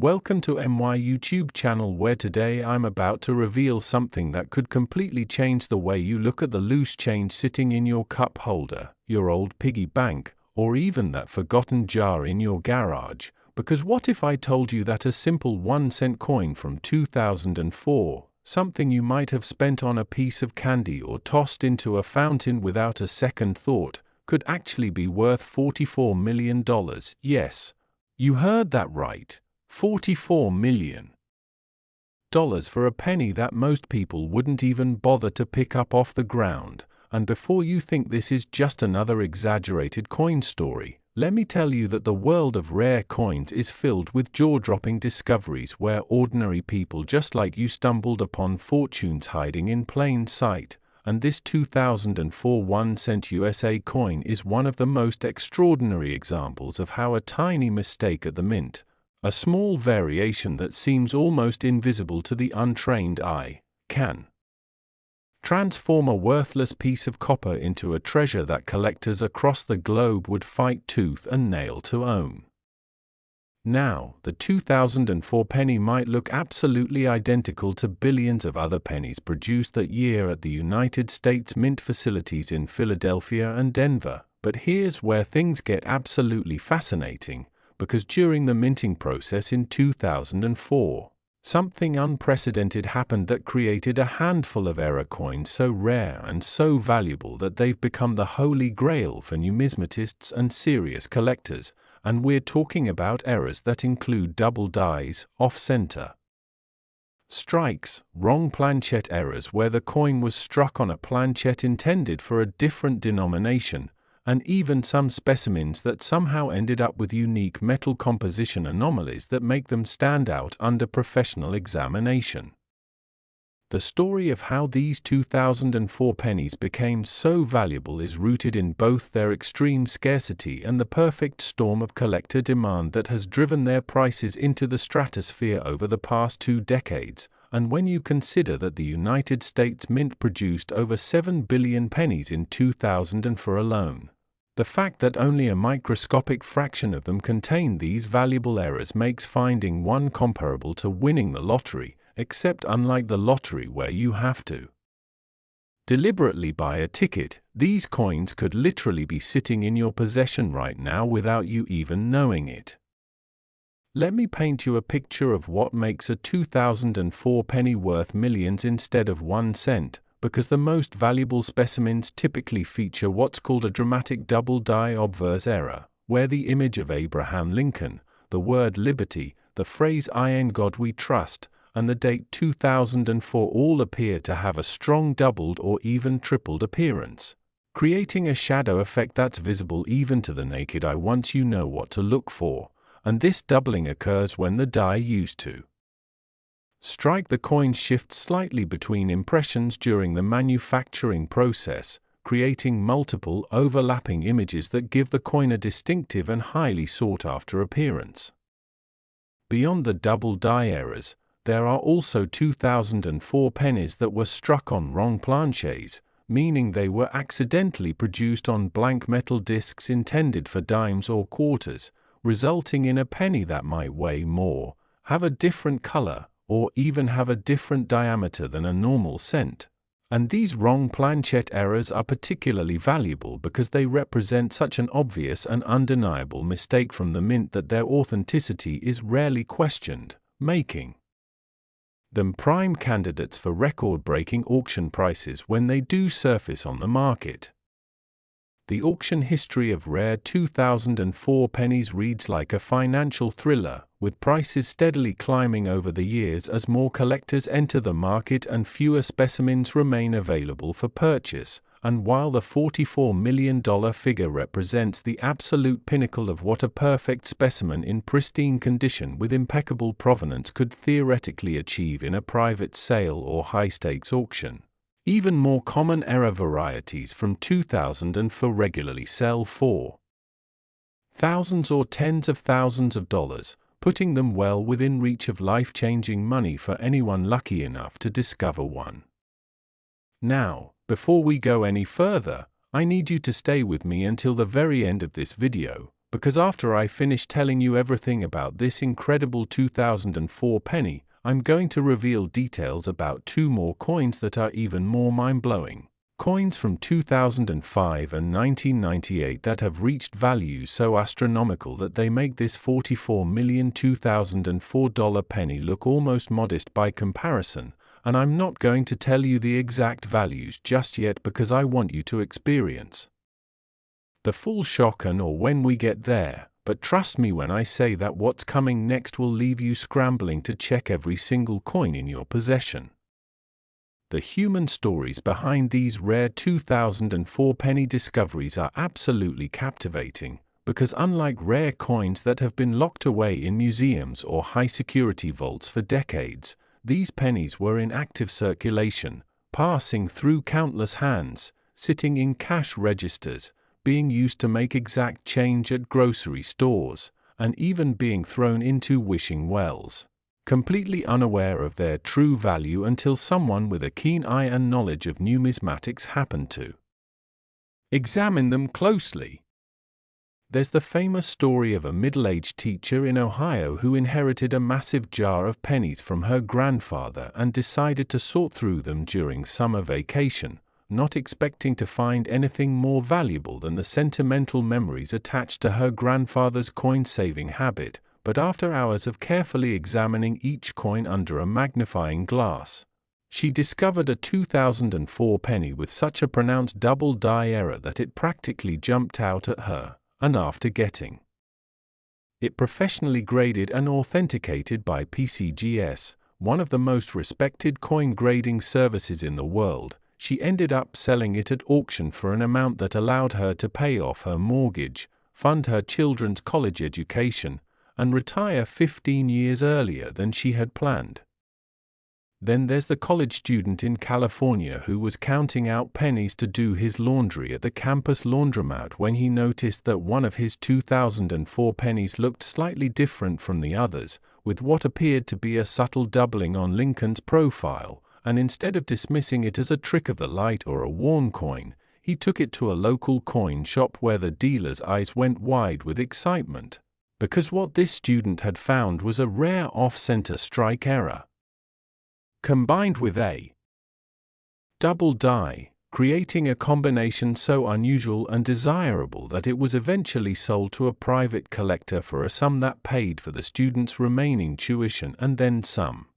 Welcome to my YouTube channel, where today I'm about to reveal something that could completely change the way you look at the loose change sitting in your cup holder, your old piggy bank, or even that forgotten jar in your garage. Because what if I told you that a simple 1-cent coin from 2004, something you might have spent on a piece of candy or tossed into a fountain without a second thought, could actually be worth $44 million? Yes, you heard that right. $44 million for a penny that most people wouldn't even bother to pick up off the ground. And before you think this is just another exaggerated coin story, let me tell you that the world of rare coins is filled with jaw-dropping discoveries where ordinary people just like you stumbled upon fortunes hiding in plain sight. And this 2004 1-cent USA coin is one of the most extraordinary examples of how a tiny mistake at the mint, a small variation that seems almost invisible to the untrained eye, can transform a worthless piece of copper into a treasure that collectors across the globe would fight tooth and nail to own. Now, the 2004 penny might look absolutely identical to billions of other pennies produced that year at the United States Mint facilities in Philadelphia and Denver, but here's where things get absolutely fascinating, because during the minting process in 2004, something unprecedented happened that created a handful of error coins so rare and so valuable that they've become the holy grail for numismatists and serious collectors. And we're talking about errors that include double dies, off-center strikes, wrong planchet errors where the coin was struck on a planchet intended for a different denomination, and even some specimens that somehow ended up with unique metal composition anomalies that make them stand out under professional examination. The story of how these 2004 pennies became so valuable is rooted in both their extreme scarcity and the perfect storm of collector demand that has driven their prices into the stratosphere over the past 2 decades. And when you consider that the United States Mint produced over 7 billion pennies in 2004 alone, the fact that only a microscopic fraction of them contain these valuable errors makes finding one comparable to winning the lottery, except unlike the lottery where you have to deliberately buy a ticket. These coins could literally be sitting in your possession right now without you even knowing it. Let me paint you a picture of what makes a 2004 penny worth millions instead of 1 cent, because the most valuable specimens typically feature what's called a dramatic double die obverse error, where the image of Abraham Lincoln, the word liberty, the phrase "In God We Trust," and the date 2004 all appear to have a strong doubled or even tripled appearance, creating a shadow effect that's visible even to the naked eye once you know what to look for. And this doubling occurs when the die used to strike the coin shifts slightly between impressions during the manufacturing process, creating multiple overlapping images that give the coin a distinctive and highly sought-after appearance. Beyond the double die errors, there are also 2004 pennies that were struck on wrong planchets, meaning they were accidentally produced on blank metal discs intended for dimes or quarters, resulting in a penny that might weigh more, have a different color, or even have a different diameter than a normal cent. And these wrong planchet errors are particularly valuable because they represent such an obvious and undeniable mistake from the mint that their authenticity is rarely questioned, making them prime candidates for record-breaking auction prices when they do surface on the market. The auction history of rare 2004 pennies reads like a financial thriller, with prices steadily climbing over the years as more collectors enter the market and fewer specimens remain available for purchase. And while the $44 million figure represents the absolute pinnacle of what a perfect specimen in pristine condition with impeccable provenance could theoretically achieve in a private sale or high-stakes auction, even more common error varieties from 2004 regularly sell for thousands or tens of thousands of dollars, putting them well within reach of life-changing money for anyone lucky enough to discover one. Now, before we go any further, I need you to stay with me until the very end of this video, Because after I finish telling you everything about this incredible 2004 penny, I'm going to reveal details about two more coins that are even more mind-blowing. Coins from 2005 and 1998 that have reached values so astronomical that they make this $44 million 2004 penny look almost modest by comparison, and I'm not going to tell you the exact values just yet because I want you to experience the full shock or when we get there, but trust me when I say that what's coming next will leave you scrambling to check every single coin in your possession. The human stories behind these rare 2004 penny discoveries are absolutely captivating, because unlike rare coins that have been locked away in museums or high-security vaults for decades, these pennies were in active circulation, passing through countless hands, sitting in cash registers, being used to make exact change at grocery stores, and even being thrown into wishing wells, completely unaware of their true value until someone with a keen eye and knowledge of numismatics happened to examine them closely. There's the famous story of a middle-aged teacher in Ohio who inherited a massive jar of pennies from her grandfather and decided to sort through them during summer vacation, not expecting to find anything more valuable than the sentimental memories attached to her grandfather's coin-saving habit. But after hours of carefully examining each coin under a magnifying glass, she discovered a 2004 penny with such a pronounced double die error that it practically jumped out at her, and after getting it professionally graded and authenticated by PCGS, one of the most respected coin grading services in the world, she ended up selling it at auction for an amount that allowed her to pay off her mortgage, fund her children's college education, and retire 15 years earlier than she had planned. Then there's the college student in California who was counting out pennies to do his laundry at the campus laundromat when he noticed that one of his 2004 pennies looked slightly different from the others, with what appeared to be a subtle doubling on Lincoln's profile, and instead of dismissing it as a trick of the light or a worn coin, he took it to a local coin shop where the dealer's eyes went wide with excitement, because what this student had found was a rare off-center strike error, combined with a double die, creating a combination so unusual and desirable that it was eventually sold to a private collector for a sum that paid for the student's remaining tuition and then some.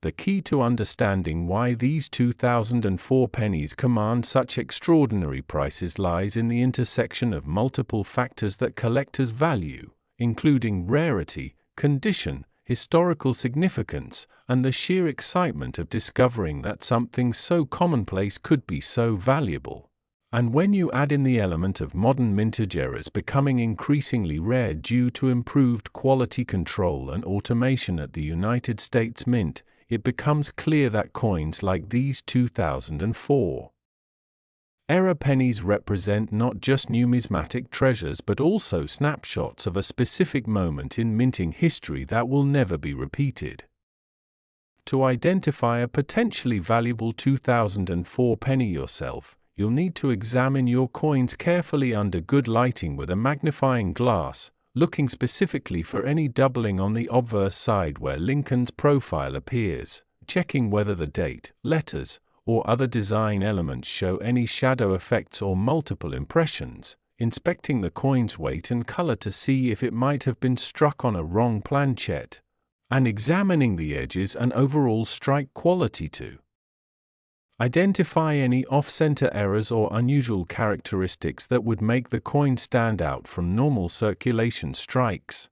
The key to understanding why these 2004 pennies command such extraordinary prices lies in the intersection of multiple factors that collectors value, including rarity, condition, historical significance, and the sheer excitement of discovering that something so commonplace could be so valuable. And when you add in the element of modern mintage errors becoming increasingly rare due to improved quality control and automation at the United States Mint, it becomes clear that coins like these 2004 era pennies represent not just numismatic treasures but also snapshots of a specific moment in minting history that will never be repeated. To identify a potentially valuable 2004 penny yourself, you'll need to examine your coins carefully under good lighting with a magnifying glass, looking specifically for any doubling on the obverse side where Lincoln's profile appears, checking whether the date, letters, or other design elements show any shadow effects or multiple impressions, inspecting the coin's weight and color to see if it might have been struck on a wrong planchet, and examining the edges and overall strike quality to identify any off-center errors or unusual characteristics that would make the coin stand out from normal circulation strikes.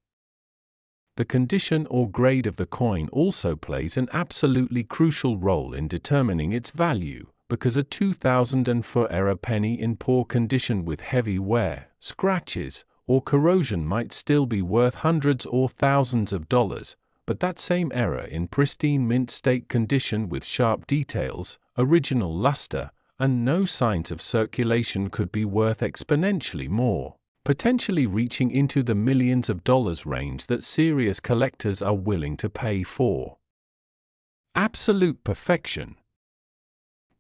The condition or grade of the coin also plays an absolutely crucial role in determining its value, because a 2004 era penny in poor condition with heavy wear, scratches, or corrosion might still be worth hundreds or thousands of dollars, but that same error in pristine mint state condition with sharp details, original luster, and no signs of circulation could be worth exponentially more, potentially reaching into the millions of dollars range that serious collectors are willing to pay for absolute perfection.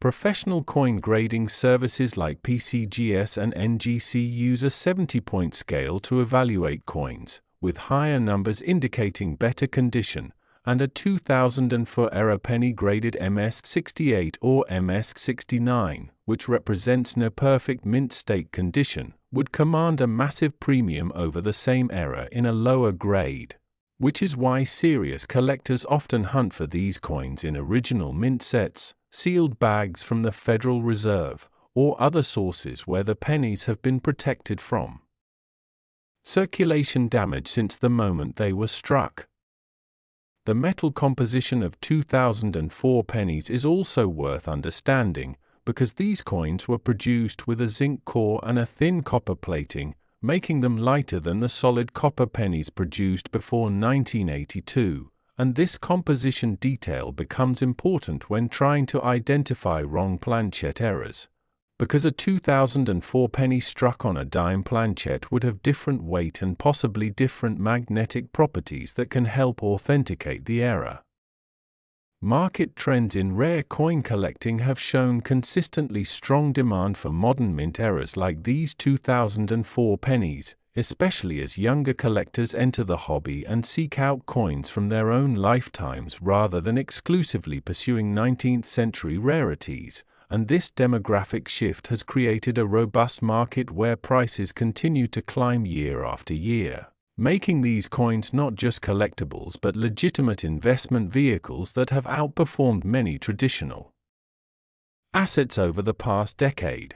Professional coin grading services like PCGS and NGC use a 70-point scale to evaluate coins, with higher numbers indicating better condition, and a 2004 era penny graded MS68 or MS69, which represents near perfect mint state condition, would command a massive premium over the same era in a lower grade, which is why serious collectors often hunt for these coins in original mint sets, sealed bags from the Federal Reserve, or other sources where the pennies have been protected from circulation damage since the moment they were struck. The metal composition of 2004 pennies is also worth understanding, because these coins were produced with a zinc core and a thin copper plating, making them lighter than the solid copper pennies produced before 1982, and this composition detail becomes important when trying to identify wrong planchet errors, because a 2004 penny struck on a dime planchet would have different weight and possibly different magnetic properties that can help authenticate the error. Market trends in rare coin collecting have shown consistently strong demand for modern mint errors like these 2004 pennies, especially as younger collectors enter the hobby and seek out coins from their own lifetimes rather than exclusively pursuing 19th-century rarities, and this demographic shift has created a robust market where prices continue to climb year after year, making these coins not just collectibles but legitimate investment vehicles that have outperformed many traditional assets over the past decade.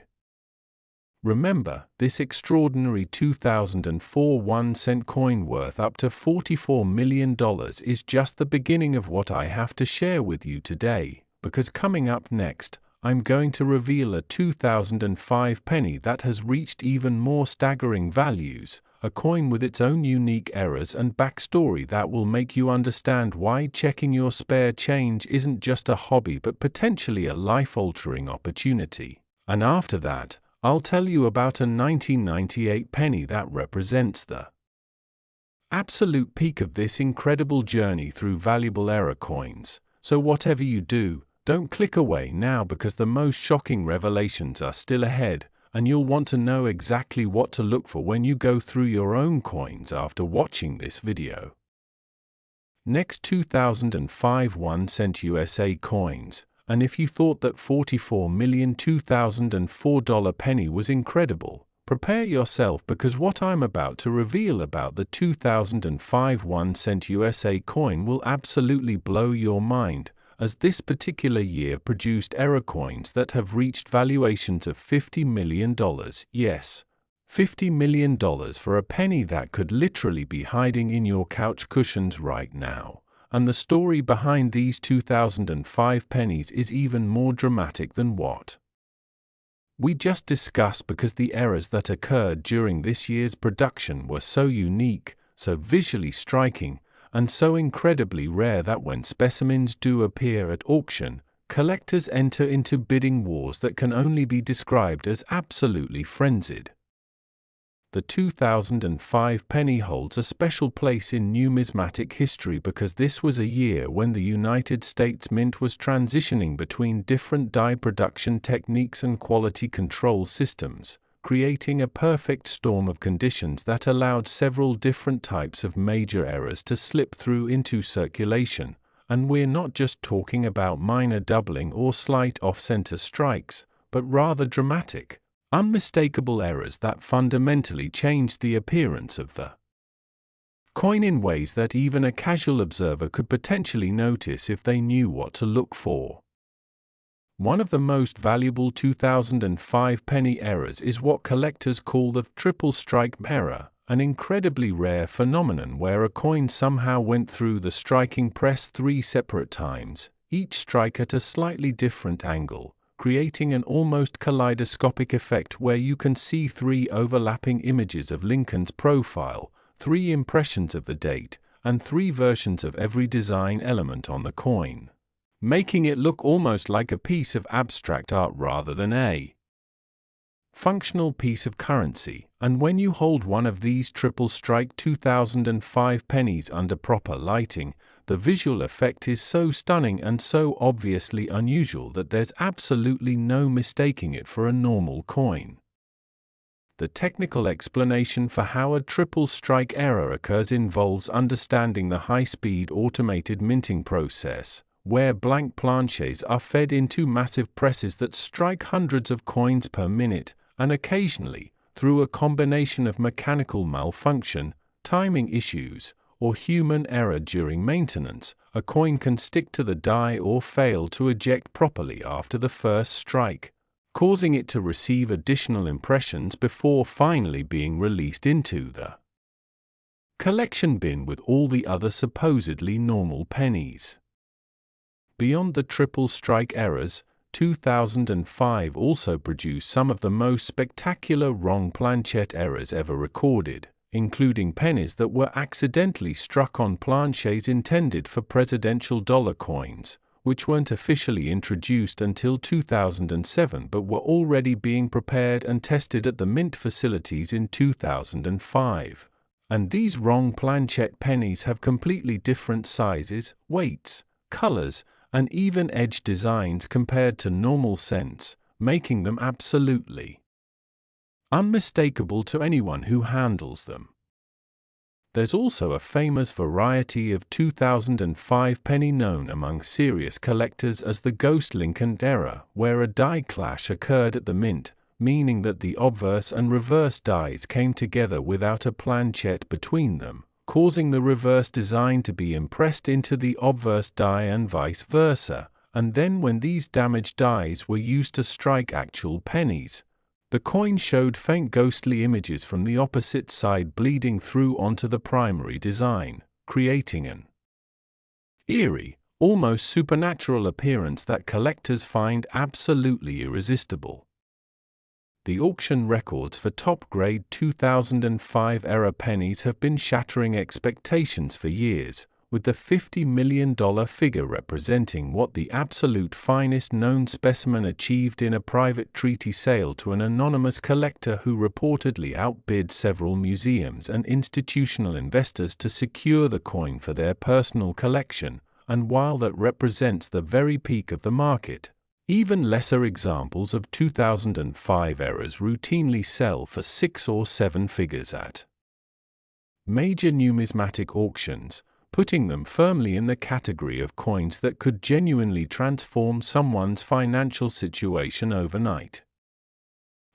Remember, this extraordinary 2004 1-cent coin worth up to $44 million is just the beginning of what I have to share with you today, because coming up next, I'm going to reveal a 2005 penny that has reached even more staggering values, a coin with its own unique errors and backstory that will make you understand why checking your spare change isn't just a hobby but potentially a life-altering opportunity. And after that, I'll tell you about a 1998 penny that represents the absolute peak of this incredible journey through valuable error coins. So whatever you do, don't click away now, because the most shocking revelations are still ahead, and you'll want to know exactly what to look for when you go through your own coins after watching this video. Next, 2005 1-cent USA coins. And if you thought that 44 million 2004 dollar penny was incredible, prepare yourself, because what I'm about to reveal about the 2005 1-cent USA coin will absolutely blow your mind, as this particular year produced error coins that have reached valuations of $50 million. Yes, $50 million for a penny that could literally be hiding in your couch cushions right now. And the story behind these 2005 pennies is even more dramatic than what we just discussed, because the errors that occurred during this year's production were so unique, so visually striking, and so incredibly rare that when specimens do appear at auction, collectors enter into bidding wars that can only be described as absolutely frenzied. The 2005 penny holds a special place in numismatic history because this was a year when the United States Mint was transitioning between different die production techniques and quality control systems, creating a perfect storm of conditions that allowed several different types of major errors to slip through into circulation. And we're not just talking about minor doubling or slight off-center strikes, but rather dramatic, unmistakable errors that fundamentally changed the appearance of the coin in ways that even a casual observer could potentially notice if they knew what to look for. One of the most valuable 2005 penny errors is what collectors call the triple strike error, an incredibly rare phenomenon where a coin somehow went through the striking press 3 separate times, each strike at a slightly different angle, creating an almost kaleidoscopic effect where you can see 3 overlapping images of Lincoln's profile, 3 impressions of the date, and 3 versions of every design element on the coin, making it look almost like a piece of abstract art rather than a functional piece of currency, and when you hold one of these triple strike 2005 pennies under proper lighting, the visual effect is so stunning and so obviously unusual that there's absolutely no mistaking it for a normal coin. The technical explanation for how a triple strike error occurs involves understanding the high-speed automated minting process, where blank planchets are fed into massive presses that strike hundreds of coins per minute, and occasionally, through a combination of mechanical malfunction, timing issues, or human error during maintenance, a coin can stick to the die or fail to eject properly after the first strike, causing it to receive additional impressions before finally being released into the collection bin with all the other supposedly normal pennies. Beyond the triple strike errors, 2005 also produced some of the most spectacular wrong planchet errors ever recorded, including pennies that were accidentally struck on planchets intended for presidential dollar coins, which weren't officially introduced until 2007 but were already being prepared and tested at the mint facilities in 2005. And these wrong planchet pennies have completely different sizes, weights, colors, and even edge designs compared to normal cents, making them absolutely unmistakable to anyone who handles them. There's also a famous variety of 2005 penny known among serious collectors as the Ghost Lincoln error, where a die clash occurred at the mint, meaning that the obverse and reverse dies came together without a planchet between them, causing the reverse design to be impressed into the obverse die and vice versa, and then when these damaged dies were used to strike actual pennies, the coin showed faint ghostly images from the opposite side bleeding through onto the primary design, creating an eerie, almost supernatural appearance that collectors find absolutely irresistible. The auction records for top-grade 2005 era pennies have been shattering expectations for years, with the $50 million figure representing what the absolute finest known specimen achieved in a private treaty sale to an anonymous collector who reportedly outbid several museums and institutional investors to secure the coin for their personal collection, and while that represents the very peak of the market, even lesser examples of 2005 errors routinely sell for 6 or 7 figures at major numismatic auctions, putting them firmly in the category of coins that could genuinely transform someone's financial situation overnight.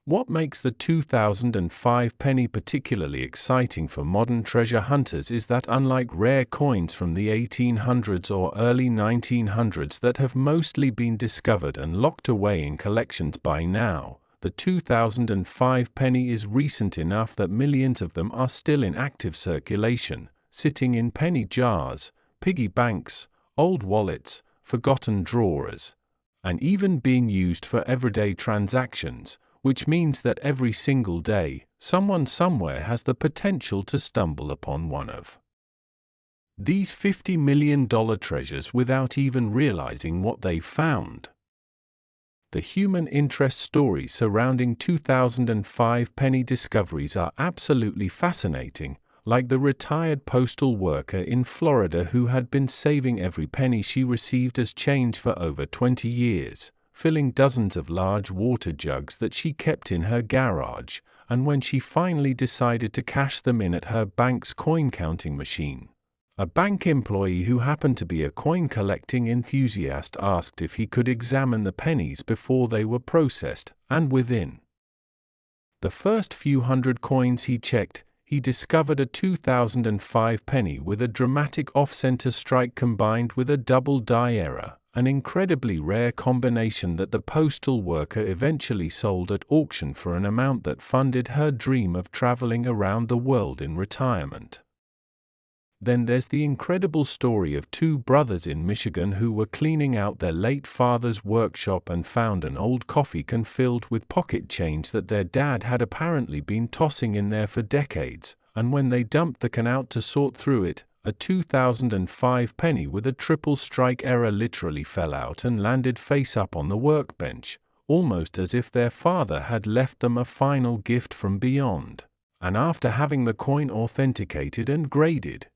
What makes the 2005 penny particularly exciting for modern treasure hunters is that unlike rare coins from the 1800s or early 1900s that have mostly been discovered and locked away in collections by now, the 2005 penny is recent enough that millions of them are still in active circulation, sitting in penny jars, piggy banks, old wallets, forgotten drawers, and even being used for everyday transactions, which means that every single day, someone somewhere has the potential to stumble upon one of these $50 million treasures without even realizing what they've found. The human interest stories surrounding 2005 penny discoveries are absolutely fascinating, like the retired postal worker in Florida who had been saving every penny she received as change for over 20 years, filling dozens of large water jugs that she kept in her garage, and when she finally decided to cash them in at her bank's coin-counting machine, a bank employee who happened to be a coin-collecting enthusiast asked if he could examine the pennies before they were processed, and within the first few hundred coins he checked, he discovered a 2005 penny with a dramatic off-center strike combined with a double die error, an incredibly rare combination that the postal worker eventually sold at auction for an amount that funded her dream of traveling around the world in retirement. Then there's the incredible story of 2 brothers in Michigan who were cleaning out their late father's workshop and found an old coffee can filled with pocket change that their dad had apparently been tossing in there for decades, and when they dumped the can out to sort through it, a 2005 penny with a triple strike error literally fell out and landed face up on the workbench, almost as if their father had left them a final gift from beyond, and after having the coin authenticated and graded,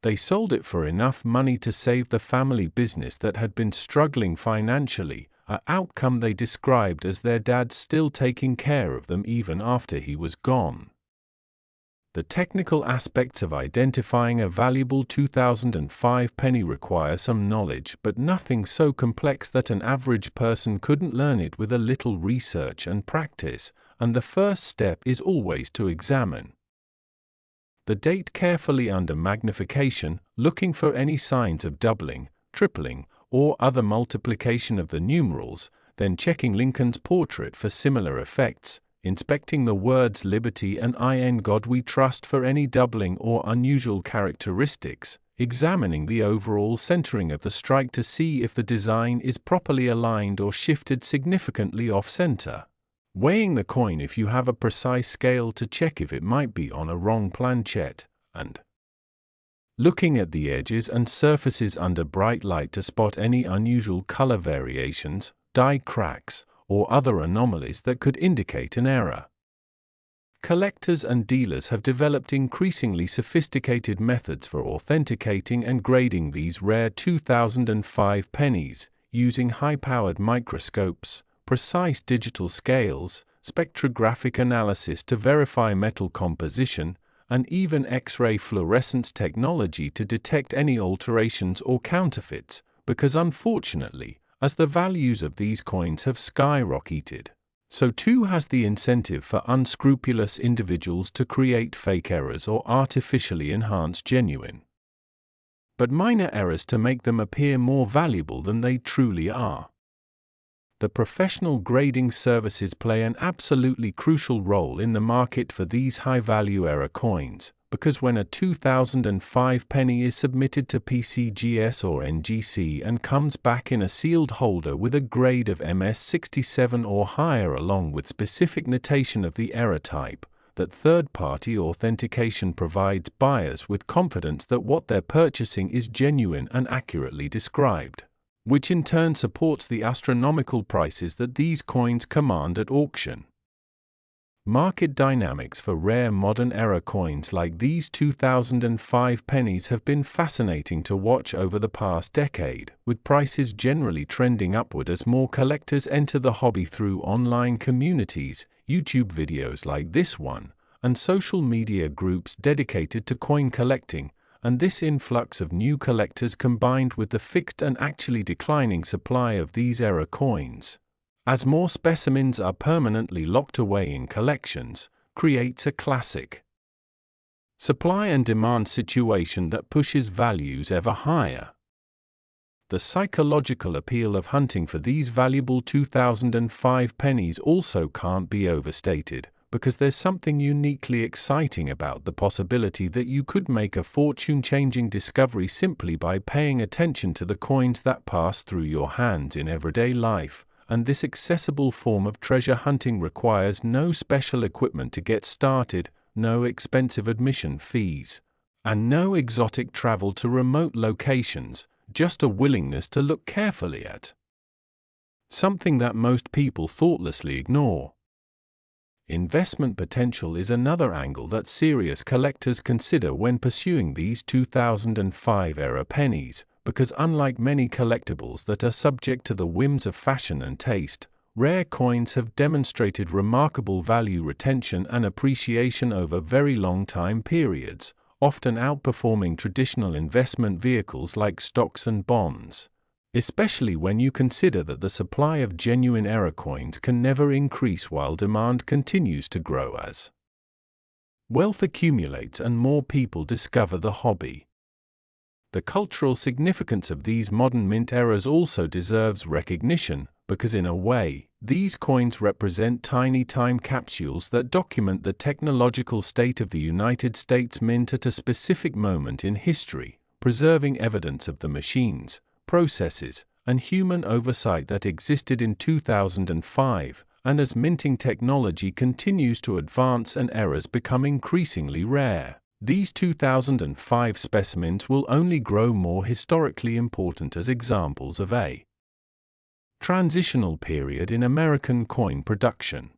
they sold it for enough money to save the family business that had been struggling financially, an outcome they described as their dad still taking care of them even after he was gone. The technical aspects of identifying a valuable 2005 penny require some knowledge, but nothing so complex that an average person couldn't learn it with a little research and practice, and the first step is always to examine the date carefully under magnification, looking for any signs of doubling, tripling, or other multiplication of the numerals, then checking Lincoln's portrait for similar effects, inspecting the words Liberty and In God We Trust for any doubling or unusual characteristics, examining the overall centering of the strike to see if the design is properly aligned or shifted significantly off-center, weighing the coin if you have a precise scale to check if it might be on a wrong planchet, and looking at the edges and surfaces under bright light to spot any unusual color variations, die cracks, or other anomalies that could indicate an error. Collectors and dealers have developed increasingly sophisticated methods for authenticating and grading these rare 2005 pennies, using high-powered microscopes, precise digital scales, spectrographic analysis to verify metal composition, and even X-ray fluorescence technology to detect any alterations or counterfeits, because unfortunately, as the values of these coins have skyrocketed, so too has the incentive for unscrupulous individuals to create fake errors or artificially enhance genuine, but minor errors to make them appear more valuable than they truly are. The professional grading services play an absolutely crucial role in the market for these high-value error coins, because when a 2005 penny is submitted to PCGS or NGC and comes back in a sealed holder with a grade of MS67 or higher along with specific notation of the error type, that third-party authentication provides buyers with confidence that what they're purchasing is genuine and accurately described, which in turn supports the astronomical prices that these coins command at auction. Market dynamics for rare modern era coins like these 2005 pennies have been fascinating to watch over the past decade, with prices generally trending upward as more collectors enter the hobby through online communities, YouTube videos like this one, and social media groups dedicated to coin collecting. And this influx of new collectors combined with the fixed and actually declining supply of these era coins, as more specimens are permanently locked away in collections, creates a classic supply and demand situation that pushes values ever higher. The psychological appeal of hunting for these valuable 2005 pennies also can't be overstated, because there's something uniquely exciting about the possibility that you could make a fortune-changing discovery simply by paying attention to the coins that pass through your hands in everyday life, and this accessible form of treasure hunting requires no special equipment to get started, no expensive admission fees, and no exotic travel to remote locations, just a willingness to look carefully at something that most people thoughtlessly ignore. Investment potential is another angle that serious collectors consider when pursuing these 2005 era pennies, because unlike many collectibles that are subject to the whims of fashion and taste, rare coins have demonstrated remarkable value retention and appreciation over very long time periods, often outperforming traditional investment vehicles like stocks and bonds, especially when you consider that the supply of genuine era coins can never increase while demand continues to grow as wealth accumulates and more people discover the hobby. The cultural significance of these modern mint eras also deserves recognition, because in a way, these coins represent tiny time capsules that document the technological state of the United States Mint at a specific moment in history, preserving evidence of the machines, processes, and human oversight that existed in 2005, and as minting technology continues to advance and errors become increasingly rare, these 2005 specimens will only grow more historically important as examples of a Transitional period in American coin production.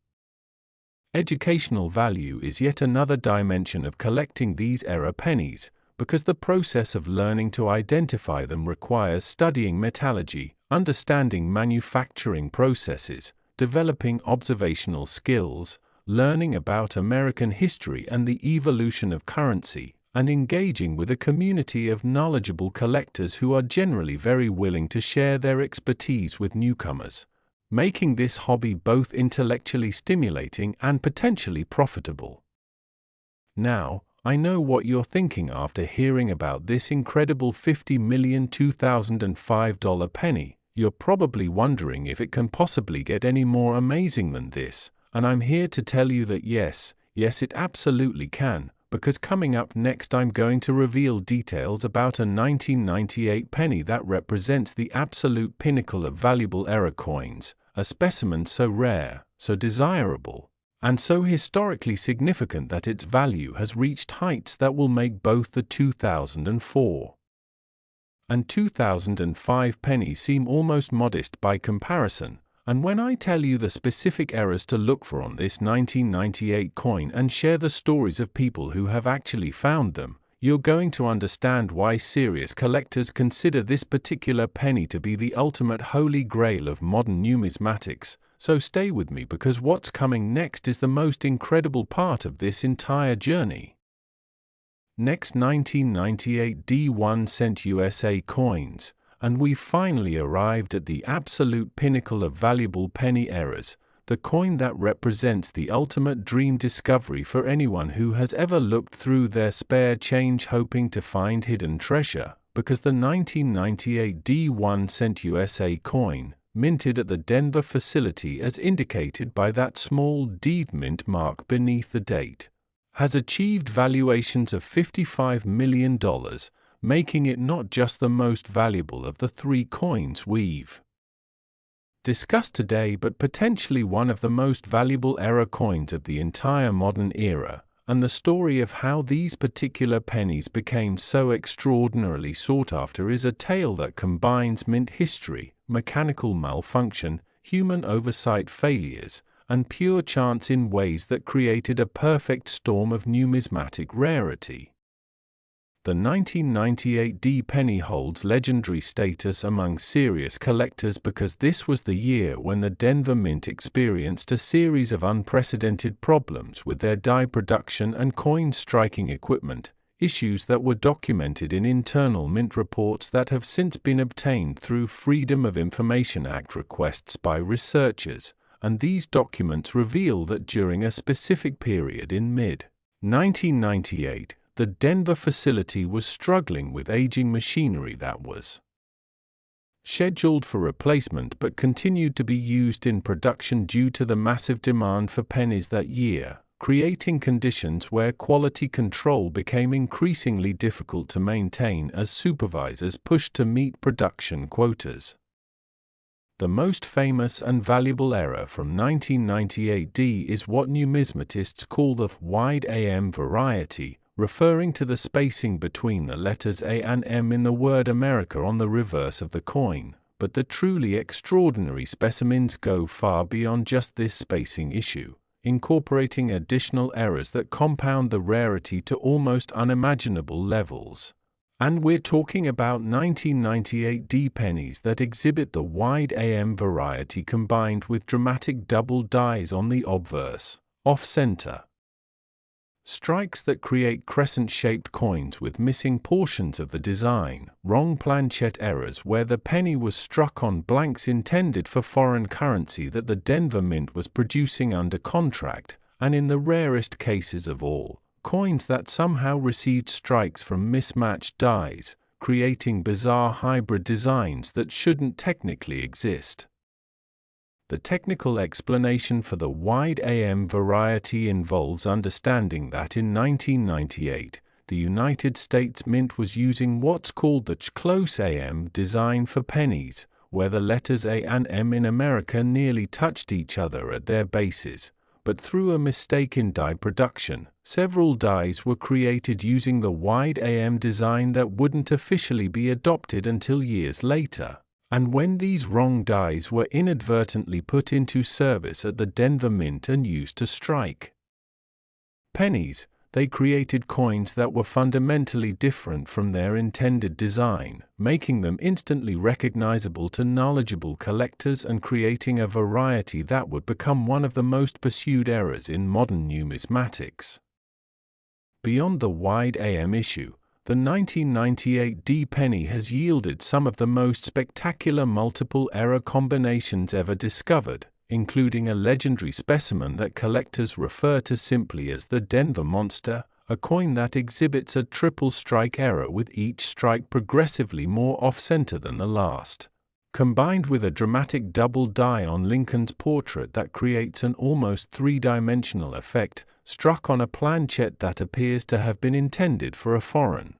Educational value is yet another dimension of collecting these era pennies, because the process of learning to identify them requires studying metallurgy, understanding manufacturing processes, developing observational skills, learning about American history and the evolution of currency, and engaging with a community of knowledgeable collectors who are generally very willing to share their expertise with newcomers, making this hobby both intellectually stimulating and potentially profitable. Now, I know what you're thinking after hearing about this incredible $50 million 2005 penny. You're probably wondering if it can possibly get any more amazing than this, and I'm here to tell you that yes, it absolutely can, because coming up next I'm going to reveal details about a 1998 penny that represents the absolute pinnacle of valuable era coins, a specimen so rare, so desirable, and so historically significant that its value has reached heights that will make both the 2004 and 2005 pennies seem almost modest by comparison. And when I tell you the specific errors to look for on this 1998 coin and share the stories of people who have actually found them, you're going to understand why serious collectors consider this particular penny to be the ultimate holy grail of modern numismatics. So stay with me, because what's coming next is the most incredible part of this entire journey. Next, 1998 D1 cent USA coins, and we've finally arrived at the absolute pinnacle of valuable penny eras, the coin that represents the ultimate dream discovery for anyone who has ever looked through their spare change hoping to find hidden treasure, because the 1998 D1 cent USA coin, minted at the Denver facility as indicated by that small deed mint mark beneath the date, has achieved valuations of $55 million, making it not just the most valuable of the three coins we've discussed today, but potentially one of the most valuable era coins of the entire modern era. And the story of how these particular pennies became so extraordinarily sought after is a tale that combines mint history, mechanical malfunction, human oversight failures, and pure chance in ways that created a perfect storm of numismatic rarity. The 1998 D penny holds legendary status among serious collectors because this was the year when the Denver Mint experienced a series of unprecedented problems with their die production and coin striking equipment, issues that were documented in internal mint reports that have since been obtained through Freedom of Information Act requests by researchers, and these documents reveal that during a specific period in mid-1998, the Denver facility was struggling with aging machinery that was scheduled for replacement but continued to be used in production due to the massive demand for pennies that year, creating conditions where quality control became increasingly difficult to maintain as supervisors pushed to meet production quotas. The most famous and valuable error from 1998 D is what numismatists call the wide AM variety, referring to the spacing between the letters A and M in the word America on the reverse of the coin, but the truly extraordinary specimens go far beyond just this spacing issue, incorporating additional errors that compound the rarity to almost unimaginable levels. And we're talking about 1998 D pennies that exhibit the wide AM variety combined with dramatic double dies on the obverse, off-center strikes that create crescent-shaped coins with missing portions of the design, wrong planchet errors where the penny was struck on blanks intended for foreign currency that the Denver Mint was producing under contract, and in the rarest cases of all, coins that somehow received strikes from mismatched dies, creating bizarre hybrid designs that shouldn't technically exist. The technical explanation for the wide AM variety involves understanding that in 1998, the United States Mint was using what's called the close AM design for pennies, where the letters A and M in America nearly touched each other at their bases, but through a mistake in die production, several dies were created using the wide AM design that wouldn't officially be adopted until years later. And when these wrong dies were inadvertently put into service at the Denver Mint and used to strike pennies, they created coins that were fundamentally different from their intended design, making them instantly recognizable to knowledgeable collectors and creating a variety that would become one of the most pursued errors in modern numismatics. Beyond the wide AM issue, the 1998 D penny has yielded some of the most spectacular multiple error combinations ever discovered, including a legendary specimen that collectors refer to simply as the Denver Monster, a coin that exhibits a triple strike error with each strike progressively more off-center than the last, combined with a dramatic double die on Lincoln's portrait that creates an almost three-dimensional effect, struck on a planchet that appears to have been intended for a foreign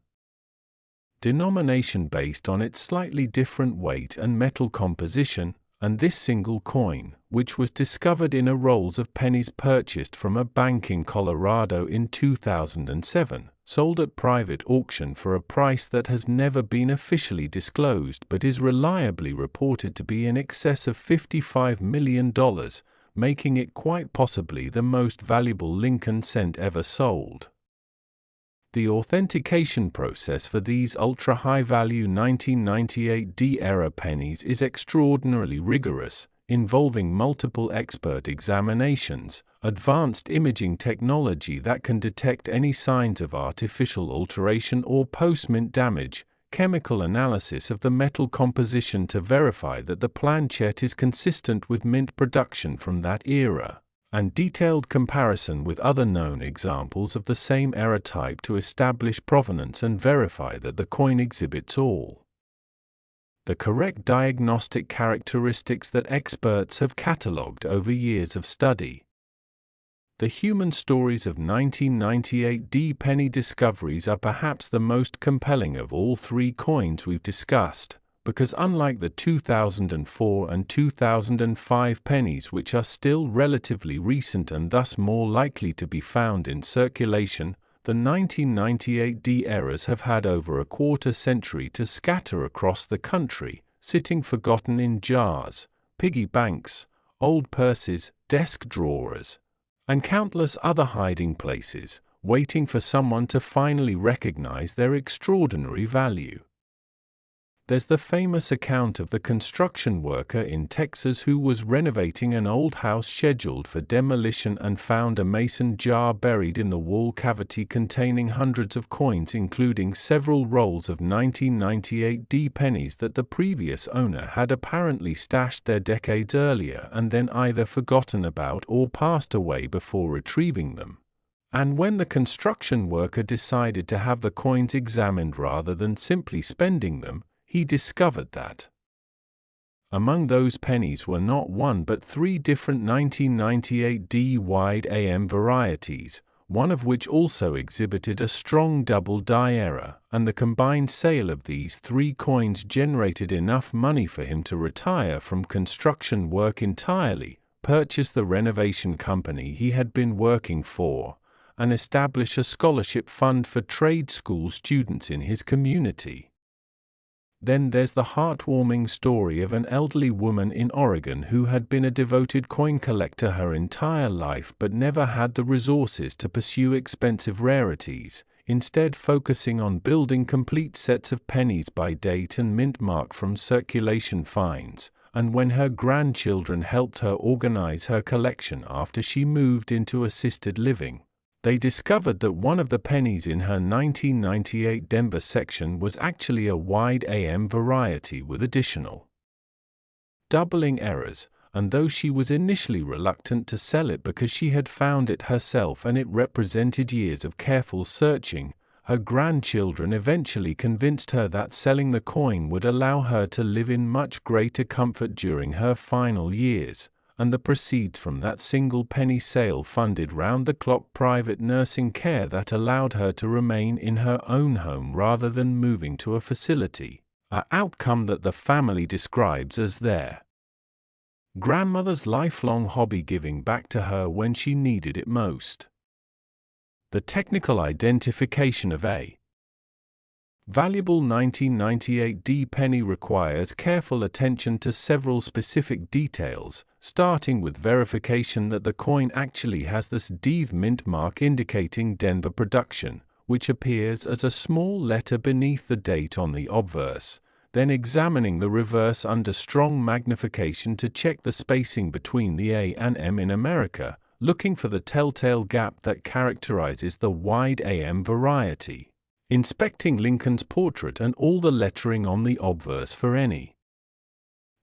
denomination based on its slightly different weight and metal composition, and this single coin, which was discovered in a rolls of pennies purchased from a bank in Colorado in 2007, sold at private auction for a price that has never been officially disclosed but is reliably reported to be in excess of $55 million, making it quite possibly the most valuable Lincoln cent ever sold. The authentication process for these ultra-high-value 1998 D-era pennies is extraordinarily rigorous, involving multiple expert examinations, advanced imaging technology that can detect any signs of artificial alteration or post-mint damage, chemical analysis of the metal composition to verify that the planchet is consistent with mint production from that era, and detailed comparison with other known examples of the same error type to establish provenance and verify that the coin exhibits all the correct diagnostic characteristics that experts have catalogued over years of study. The human stories of 1998 D penny discoveries are perhaps the most compelling of all three coins we've discussed, because unlike the 2004 and 2005 pennies, which are still relatively recent and thus more likely to be found in circulation, the 1998 D errors have had over a quarter century to scatter across the country, sitting forgotten in jars, piggy banks, old purses, desk drawers, and countless other hiding places, waiting for someone to finally recognize their extraordinary value. There's the famous account of the construction worker in Texas who was renovating an old house scheduled for demolition and found a mason jar buried in the wall cavity containing hundreds of coins, including several rolls of 1998 D pennies that the previous owner had apparently stashed there decades earlier and then either forgotten about or passed away before retrieving them. And when the construction worker decided to have the coins examined rather than simply spending them, he discovered that among those pennies were not one but three different 1998 D wide AM varieties, one of which also exhibited a strong double die error, and the combined sale of these three coins generated enough money for him to retire from construction work entirely, purchase the renovation company he had been working for, and establish a scholarship fund for trade school students in his community. Then there's the heartwarming story of an elderly woman in Oregon who had been a devoted coin collector her entire life but never had the resources to pursue expensive rarities, instead focusing on building complete sets of pennies by date and mint mark from circulation finds, and when her grandchildren helped her organize her collection after she moved into assisted living, they discovered that one of the pennies in her 1998 Denver section was actually a wide AM variety with additional doubling errors, and though she was initially reluctant to sell it because she had found it herself and it represented years of careful searching, her grandchildren eventually convinced her that selling the coin would allow her to live in much greater comfort during her final years, and the proceeds from that single penny sale funded round-the-clock private nursing care that allowed her to remain in her own home rather than moving to a facility, an outcome that the family describes as their grandmother's lifelong hobby, giving back to her when she needed it most. The technical identification of a Valuable 1998D penny requires careful attention to several specific details, starting with verification that the coin actually has this D mint mark indicating Denver production, which appears as a small letter beneath the date on the obverse, then examining the reverse under strong magnification to check the spacing between the A and M in America, looking for the telltale gap that characterizes the wide AM variety. Inspecting Lincoln's portrait and all the lettering on the obverse for any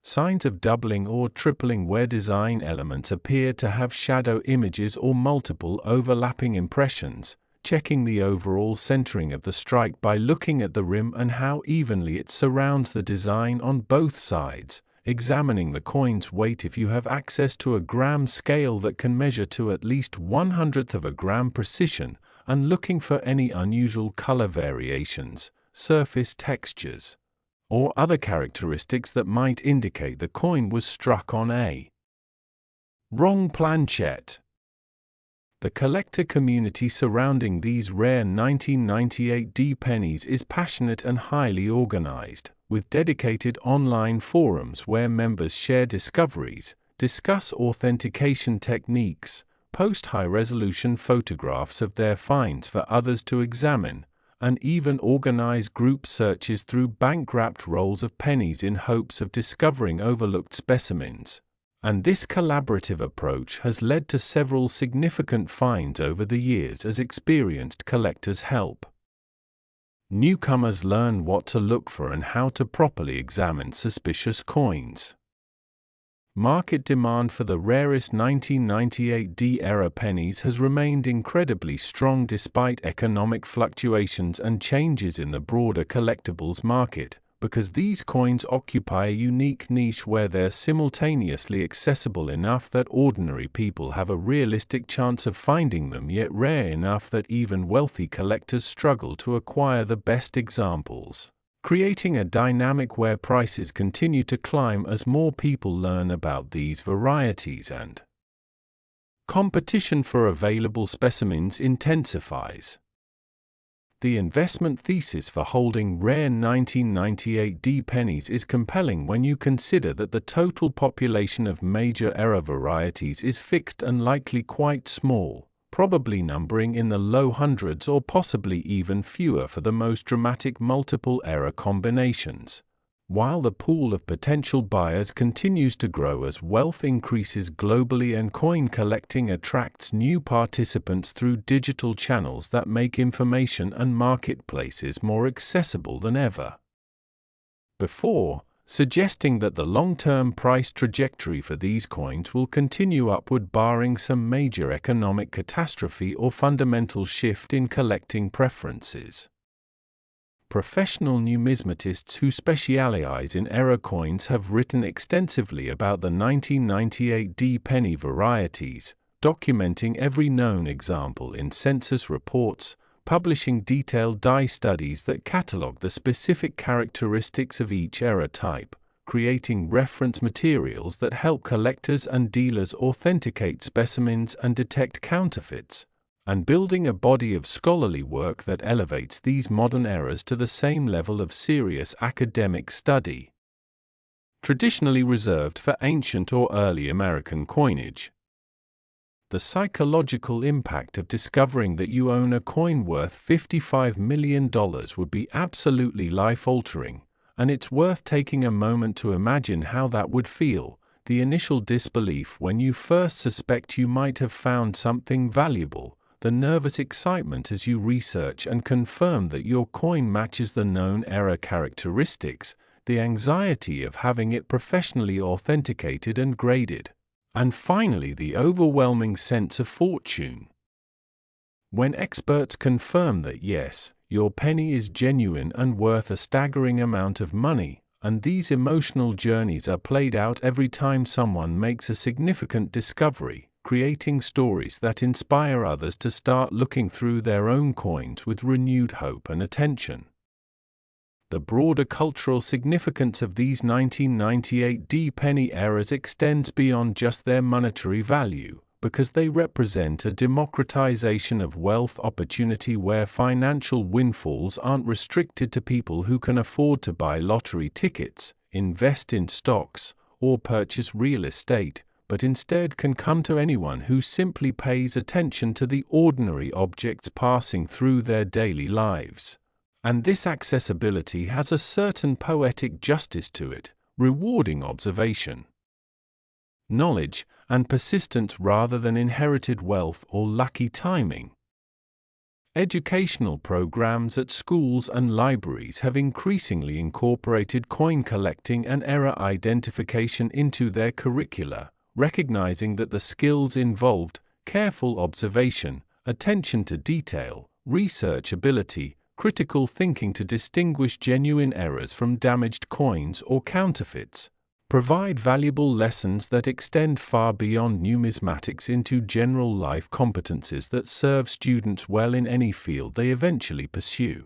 signs of doubling or tripling where design elements appear to have shadow images or multiple overlapping impressions, checking the overall centering of the strike by looking at the rim and how evenly it surrounds the design on both sides, examining the coin's weight if you have access to a gram scale that can measure to at least 1/100th of a gram precision, and looking for any unusual color variations, surface textures, or other characteristics that might indicate the coin was struck on a wrong planchet. The collector community surrounding these rare 1998D pennies is passionate and highly organized, with dedicated online forums where members share discoveries, discuss authentication techniques, post high-resolution photographs of their finds for others to examine, and even organize group searches through bank-wrapped rolls of pennies in hopes of discovering overlooked specimens. And this collaborative approach has led to several significant finds over the years as experienced collectors help newcomers learn what to look for and how to properly examine suspicious coins. Market demand for the rarest 1998D era pennies has remained incredibly strong despite economic fluctuations and changes in the broader collectibles market, because these coins occupy a unique niche where they're simultaneously accessible enough that ordinary people have a realistic chance of finding them, yet rare enough that even wealthy collectors struggle to acquire the best examples, creating a dynamic where prices continue to climb as more people learn about these varieties and competition for available specimens intensifies. The investment thesis for holding rare 1998D pennies is compelling when you consider that the total population of major era varieties is fixed and likely quite small, probably numbering in the low hundreds or possibly even fewer for the most dramatic multiple era combinations, while the pool of potential buyers continues to grow as wealth increases globally and coin collecting attracts new participants through digital channels that make information and marketplaces more accessible than ever before, suggesting that the long-term price trajectory for these coins will continue upward barring some major economic catastrophe or fundamental shift in collecting preferences. Professional numismatists who specialize in era coins have written extensively about the 1998D penny varieties, documenting every known example in census reports, publishing detailed die studies that catalog the specific characteristics of each era type, creating reference materials that help collectors and dealers authenticate specimens and detect counterfeits, and building a body of scholarly work that elevates these modern eras to the same level of serious academic study traditionally reserved for ancient or early American coinage. The psychological impact of discovering that you own a coin worth $55 million would be absolutely life-altering, and it's worth taking a moment to imagine how that would feel. The initial disbelief when you first suspect you might have found something valuable, the nervous excitement as you research and confirm that your coin matches the known era characteristics, the anxiety of having it professionally authenticated and graded, and finally the overwhelming sense of fortune when experts confirm that yes, your penny is genuine and worth a staggering amount of money. And these emotional journeys are played out every time someone makes a significant discovery, creating stories that inspire others to start looking through their own coins with renewed hope and attention. The broader cultural significance of these 1998D penny eras extends beyond just their monetary value, because they represent a democratization of wealth opportunity where financial windfalls aren't restricted to people who can afford to buy lottery tickets, invest in stocks, or purchase real estate, but instead can come to anyone who simply pays attention to the ordinary objects passing through their daily lives. And this accessibility has a certain poetic justice to it, rewarding observation, knowledge, and persistence rather than inherited wealth or lucky timing. Educational programs at schools and libraries have increasingly incorporated coin collecting and error identification into their curricula, recognizing that the skills involved, careful observation, attention to detail, research ability, critical thinking to distinguish genuine errors from damaged coins or counterfeits, provide valuable lessons that extend far beyond numismatics into general life competencies that serve students well in any field they eventually pursue.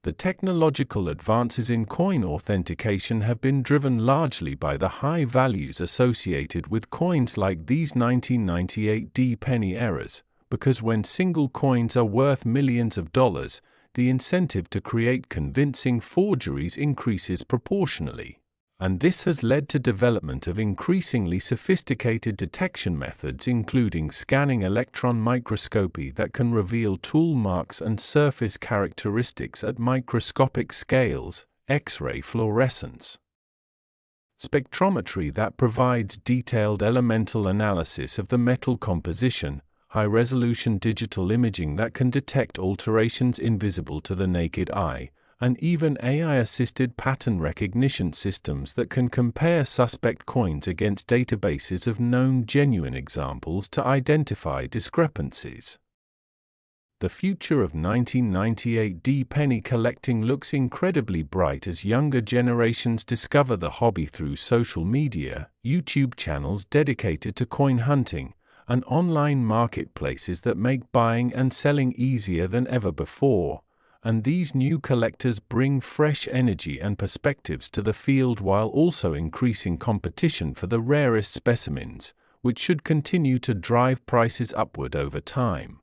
The technological advances in coin authentication have been driven largely by the high values associated with coins like these 1998 penny errors, because when single coins are worth millions of dollars, the incentive to create convincing forgeries increases proportionally. And this has led to development of increasingly sophisticated detection methods including scanning electron microscopy that can reveal tool marks and surface characteristics at microscopic scales, X-ray fluorescence, spectrometry that provides detailed elemental analysis of the metal composition, high-resolution digital imaging that can detect alterations invisible to the naked eye, and even AI-assisted pattern recognition systems that can compare suspect coins against databases of known genuine examples to identify discrepancies. The future of 1998 penny collecting looks incredibly bright as younger generations discover the hobby through social media, YouTube channels dedicated to coin hunting, and online marketplaces that make buying and selling easier than ever before. And these new collectors bring fresh energy and perspectives to the field while also increasing competition for the rarest specimens, which should continue to drive prices upward over time.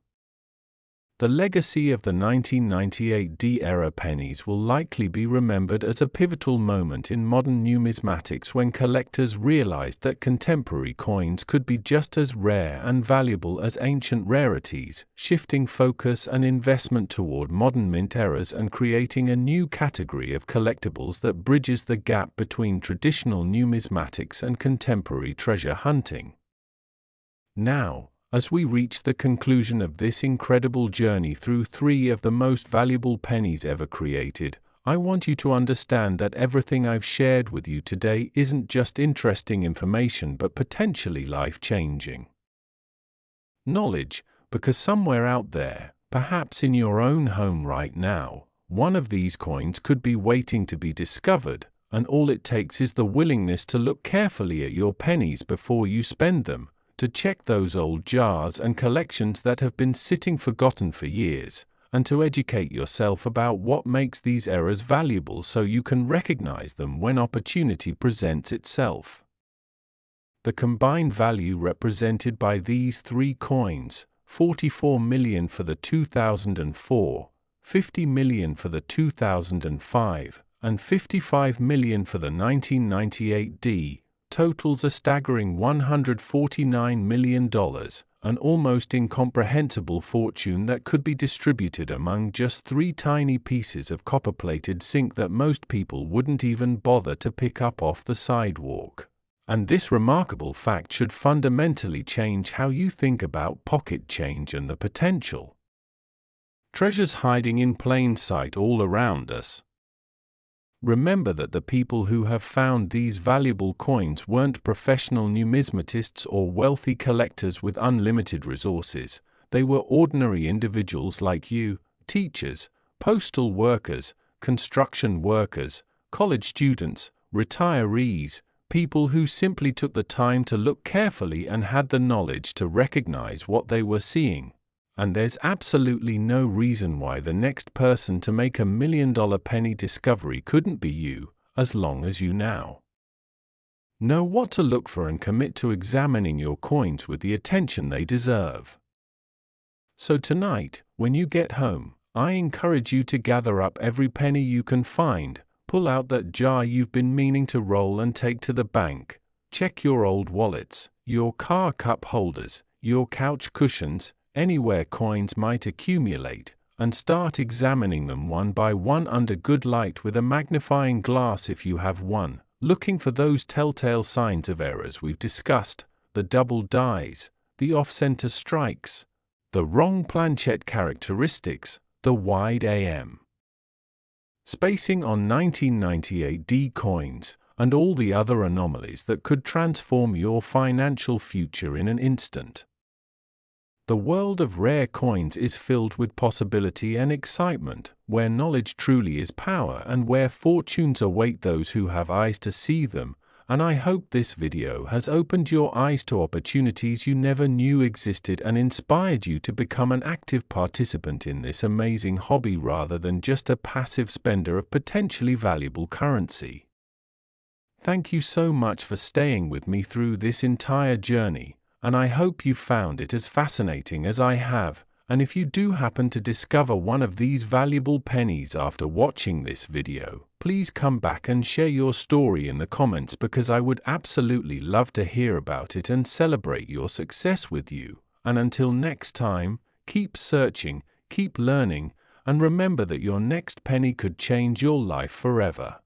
The legacy of the 1998 era pennies will likely be remembered as a pivotal moment in modern numismatics when collectors realized that contemporary coins could be just as rare and valuable as ancient rarities, shifting focus and investment toward modern mint eras and creating a new category of collectibles that bridges the gap between traditional numismatics and contemporary treasure hunting. Now, as we reach the conclusion of this incredible journey through three of the most valuable pennies ever created, I want you to understand that everything I've shared with you today isn't just interesting information but potentially life-changing knowledge, because somewhere out there, perhaps in your own home right now, one of these coins could be waiting to be discovered, and all it takes is the willingness to look carefully at your pennies before you spend them, to check those old jars and collections that have been sitting forgotten for years, and to educate yourself about what makes these errors valuable so you can recognize them when opportunity presents itself. The combined value represented by these three coins, $44 million for the 2004, $50 million for the 2005, and $55 million for the 1998 totals a staggering $149 million, an almost incomprehensible fortune that could be distributed among just three tiny pieces of copper-plated zinc that most people wouldn't even bother to pick up off the sidewalk. And this remarkable fact should fundamentally change how you think about pocket change and the potential treasures hiding in plain sight all around us. Remember that the people who have found these valuable coins weren't professional numismatists or wealthy collectors with unlimited resources. They were ordinary individuals like you, teachers, postal workers, construction workers, college students, retirees, people who simply took the time to look carefully and had the knowledge to recognize what they were seeing. And there's absolutely no reason why the next person to make $1 million penny discovery couldn't be you, as long as you now Know what to look for and commit to examining your coins with the attention they deserve. So tonight, when you get home, I encourage you to gather up every penny you can find, pull out that jar you've been meaning to roll and take to the bank, check your old wallets, your car cup holders, your couch cushions, anywhere coins might accumulate, and start examining them one by one under good light with a magnifying glass if you have one, looking for those telltale signs of errors we've discussed, the double dies, the off-center strikes, the wrong planchet characteristics, the wide AM spacing on 1998 D coins, and all the other anomalies that could transform your financial future in an instant. The world of rare coins is filled with possibility and excitement, where knowledge truly is power and where fortunes await those who have eyes to see them, and I hope this video has opened your eyes to opportunities you never knew existed and inspired you to become an active participant in this amazing hobby rather than just a passive spender of potentially valuable currency. Thank you so much for staying with me through this entire journey, and I hope you found it as fascinating as I have, and if you do happen to discover one of these valuable pennies after watching this video, please come back and share your story in the comments because I would absolutely love to hear about it and celebrate your success with you. And until next time, keep searching, keep learning, and remember that your next penny could change your life forever.